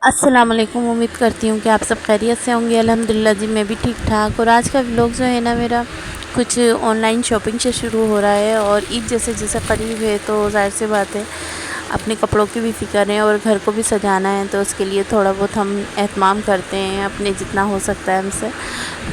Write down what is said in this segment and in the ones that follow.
السلام علیکم، امید کرتی ہوں کہ آپ سب خیریت سے ہوں گے۔ الحمدللہ جی میں بھی ٹھیک ٹھاک۔ اور آج کا ولاگ جو ہے نا میرا کچھ آن لائن شاپنگ سے شروع ہو رہا ہے، اور عید جیسے جیسے قریب ہے تو ظاہر سی بات ہے اپنے کپڑوں کی بھی فکر ہے اور گھر کو بھی سجانا ہے، تو اس کے لیے تھوڑا بہت ہم اہتمام کرتے ہیں اپنے جتنا ہو سکتا ہے ہم سے۔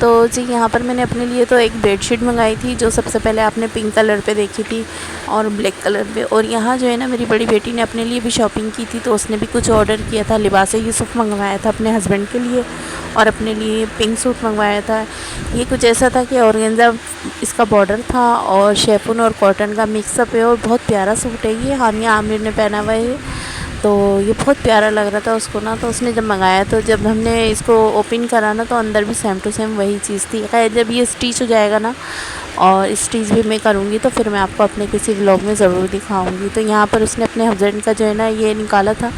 تو جی یہاں پر میں نے اپنے لیے تو ایک بیڈ شیٹ منگائی تھی، جو سب سے پہلے آپ نے پنک کلر پہ دیکھی تھی اور بلیک کلر پہ۔ اور یہاں جو ہے نا میری بڑی بیٹی نے اپنے لیے بھی شاپنگ کی تھی، تو اس نے بھی کچھ آرڈر کیا تھا، لباس یوسف منگوایا تھا اپنے ہسبینڈ کے لیے، اور اپنے لیے پنک سوٹ منگوایا تھا۔ یہ کچھ ایسا تھا کہ اورگنزا اس کا بارڈر تھا اور شیفون اور کاٹن کا مکس اپ ہے، اور بہت پیارا سوٹ ہے یہ، حامیہ عامر نے پہنا ہوا ہے، تو یہ بہت پیارا لگ رہا تھا اس کو نا۔ تو اس نے جب منگایا تو جب ہم نے اس کو اوپن کرا نا تو اندر بھی سیم ٹو سیم وہی چیز تھی۔ خیر جب یہ اسٹیچ ہو جائے گا نا اور اسٹیچ بھی میں کروں گی تو پھر میں آپ کو اپنے کسی ولاگ میں ضرور دکھاؤں گی۔ تو یہاں پر اس نے اپنے ہسبینڈ کا جو ہے نا یہ نکالا تھا۔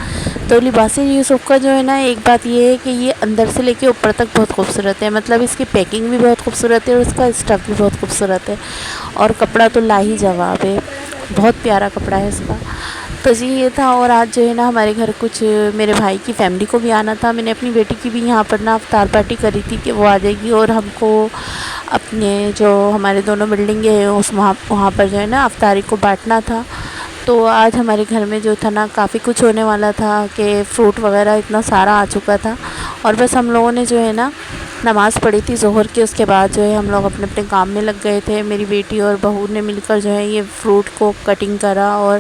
تو لباس یوسف کا جو ہے نا ایک بات یہ ہے کہ یہ اندر سے لے کے اوپر تک بہت خوبصورت ہے، مطلب اس کی پیکنگ بھی بہت خوبصورت ہے اور اس کا اسٹف بھی بہت خوبصورت ہے، اور کپڑا تو لا ہی جواب ہے، بہت پیارا کپڑا ہے اس کا۔ تو جی یہ تھا۔ اور آج جو ہے نا ہمارے گھر کچھ میرے بھائی کی فیملی کو بھی آنا تھا۔ میں نے اپنی بیٹی کی بھی یہاں پر نا افطار پارٹی کری تھی کہ وہ آ جائے گی، اور ہم کو اپنے جو ہمارے دونوں بلڈنگیں ہیں اس وہاں پر جو ہے نا افطاری کو بانٹنا تھا۔ تو آج ہمارے گھر میں جو تھا نا کافی کچھ ہونے والا تھا کہ فروٹ وغیرہ اتنا سارا آ چکا تھا، اور بس ہم لوگوں نے جو ہے نا نماز پڑھی تھی ظہر کی، اس کے بعد جو ہے ہم لوگ اپنے اپنے کام میں لگ گئے تھے۔ میری بیٹی اور بہو نے مل کر جو ہے یہ فروٹ کو کٹنگ کرا اور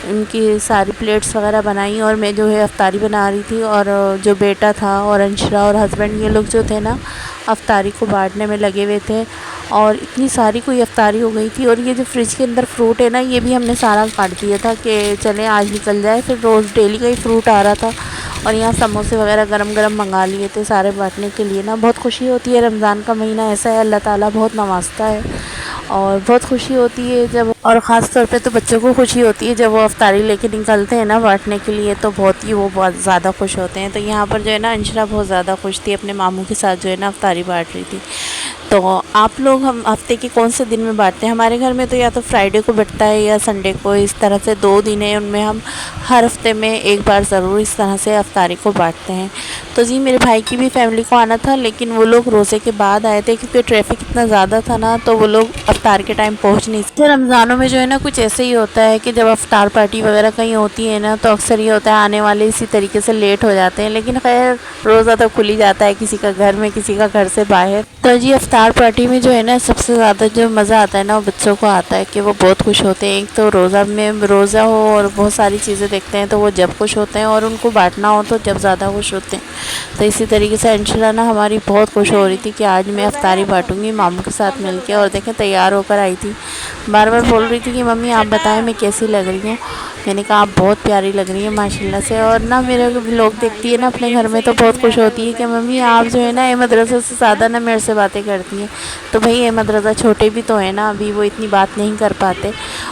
ان کی ساری پلیٹس وغیرہ بنائی، اور میں جو ہے افطاری بنا رہی تھی، اور جو بیٹا تھا اور انشرا اور ہسبینڈ یہ لوگ جو تھے نا افطاری کو بانٹنے میں لگے ہوئے تھے، اور اتنی ساری کوئی افطاری ہو گئی تھی۔ اور یہ جو فریج کے اندر فروٹ ہے نا یہ بھی ہم نے سارا کاٹ دیا تھا کہ چلیں آج نکل جائے، پھر روز ڈیلی کا ہی فروٹ آ رہا تھا، اور یہاں سموسے وغیرہ گرم گرم منگا لیے تھے سارے بانٹنے کے لیے نا۔ بہت خوشی ہوتی ہے، رمضان کا مہینہ ایسا ہے اللہ تعالیٰ بہت نوازتا ہے، اور بہت خوشی ہوتی ہے جب، اور خاص طور پہ تو بچوں کو خوشی ہوتی ہے جب وہ افطاری لے کے نکلتے ہیں نا بانٹنے کے لیے، تو بہت زیادہ خوش ہوتے ہیں۔ تو یہاں پر جو ہے نا انشرا بہت زیادہ خوش تھی، اپنے ماموں کے ساتھ جو ہے نا افطاری بانٹ رہی تھی۔ تو آپ لوگ ہم ہفتے کے کون سے دن میں بانٹتے ہیں؟ ہمارے گھر میں تو یا تو فرائیڈے کو بٹتا ہے یا سنڈے کو، اس طرح سے 2 دن ہیں، ان میں ہم ہر ہفتے میں ایک بار ضرور اس طرح سے افطاری کو بانٹتے ہیں۔ تو جی میرے بھائی کی بھی فیملی کو آنا تھا، لیکن وہ لوگ روزے کے بعد آئے تھے کیونکہ ٹریفک اتنا زیادہ تھا نا، تو وہ لوگ افطار کے ٹائم پہنچ نہیں سکتے۔ رمضانوں میں جو ہے نا کچھ ایسے ہی ہوتا ہے کہ جب افطار پارٹی وغیرہ کہیں ہوتی ہے نا تو اکثر یہ ہوتا ہے آنے والے اسی طریقے سے لیٹ ہو جاتے ہیں، لیکن خیر روزہ تو کھل ہی جاتا ہے، کسی کا گھر میں کسی کا گھر سے باہر۔ تو جی افطار پارٹی میں جو ہے نا سب سے زیادہ جو مزہ آتا ہے نا وہ بچوں کو آتا ہے کہ وہ بہت خوش ہوتے ہیں۔ ایک تو روزہ ہو اور بہت ساری چیزیں دیکھتے ہیں تو وہ جب خوش ہوتے ہیں، اور ان کو بانٹنا ہو تو جب زیادہ خوش ہوتے ہیں۔ تو اسی طریقے سے انشرا نا ہماری بہت خوش ہو رہی تھی کہ آج میں افطاری بانٹوں گی ماموں کے ساتھ مل کے، اور دیکھیں تیار ہو کر آئی تھی، بار بار بول رہی تھی کہ ممی آپ بتائیں میں کیسی لگ رہی ہوں۔ میں نے کہا آپ بہت پیاری لگ رہی ہیں ماشاءاللہ سے، اور نا میرے لوگ دیکھتی ہے نا اپنے گھر میں تو بہت خوش ہوتی ہے کہ ممی آپ جو ہے نا احمد رضا سے زیادہ نا میرے سے باتیں کرتی ہیں۔ تو بھائی احمد رضا چھوٹے بھی تو ہیں نا، ابھی وہ اتنی بات نہیں کر پاتے،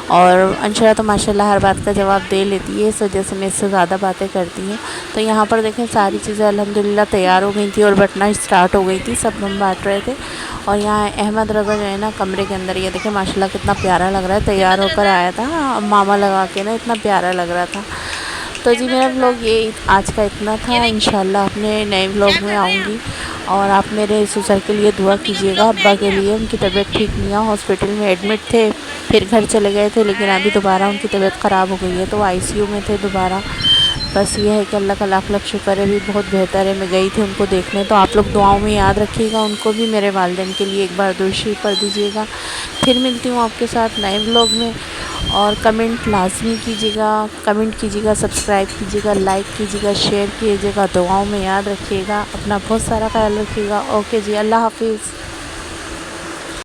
اور انشرا تو ماشاءاللہ ہر بات کا جواب دے لیتی ہے، اس وجہ سے میں اس سے زیادہ باتیں کرتی ہیں۔ تو یہاں پر دیکھیں ساری چیزیں الحمدللہ تیار ہو گئی تھی اور بٹنا اسٹارٹ ہو گئی تھی، سب ہم بانٹ رہے تھے، اور یہاں احمد رضا جو ہے نا کمرے کے اندر یہ دیکھیں ماشاءاللہ کتنا پیارا لگ رہا ہے، تیار ہو کر آیا تھا ماما لگا کے نا، اتنا پیارا لگ رہا تھا۔ تو جی میرا ولاگ یہ آج کا اتنا تھا، انشاءاللہ اپنے نئے ولاگ میں آؤں گی، اور آپ میرے سسر کے لیے دعا کیجیے گا، ابا کے لیے، ان کی طبیعت ٹھیک نہیں ہے، ہاسپٹل میں ایڈمٹ تھے، پھر گھر چلے گئے تھے، لیکن ابھی دوبارہ ان کی طبیعت خراب ہو گئی ہے تو آئی سی یو میں تھے دوبارہ۔ بس یہ ہے کہ اللہ کا لاکھ لاکھ شکر ہے، بھی بہت بہتر ہے، میں گئی تھی ان کو دیکھنے۔ تو آپ لوگ دعاؤں میں یاد رکھیے گا ان کو بھی، میرے والدین کے لیے ایک بار درود شریف پڑھ دیجیے گا۔ پھر ملتی ہوں آپ کے ساتھ نئے ولاگ میں، اور کمنٹ لازمی کیجیے گا، کمنٹ کیجیے گا، سبسکرائب کیجیے گا، لائک کیجیے گا، شیئر کیجیے گا، دعاؤں میں یاد رکھیے گا، اپنا بہت سارا خیال رکھیے گا۔ اوکے جی، اللہ حافظ۔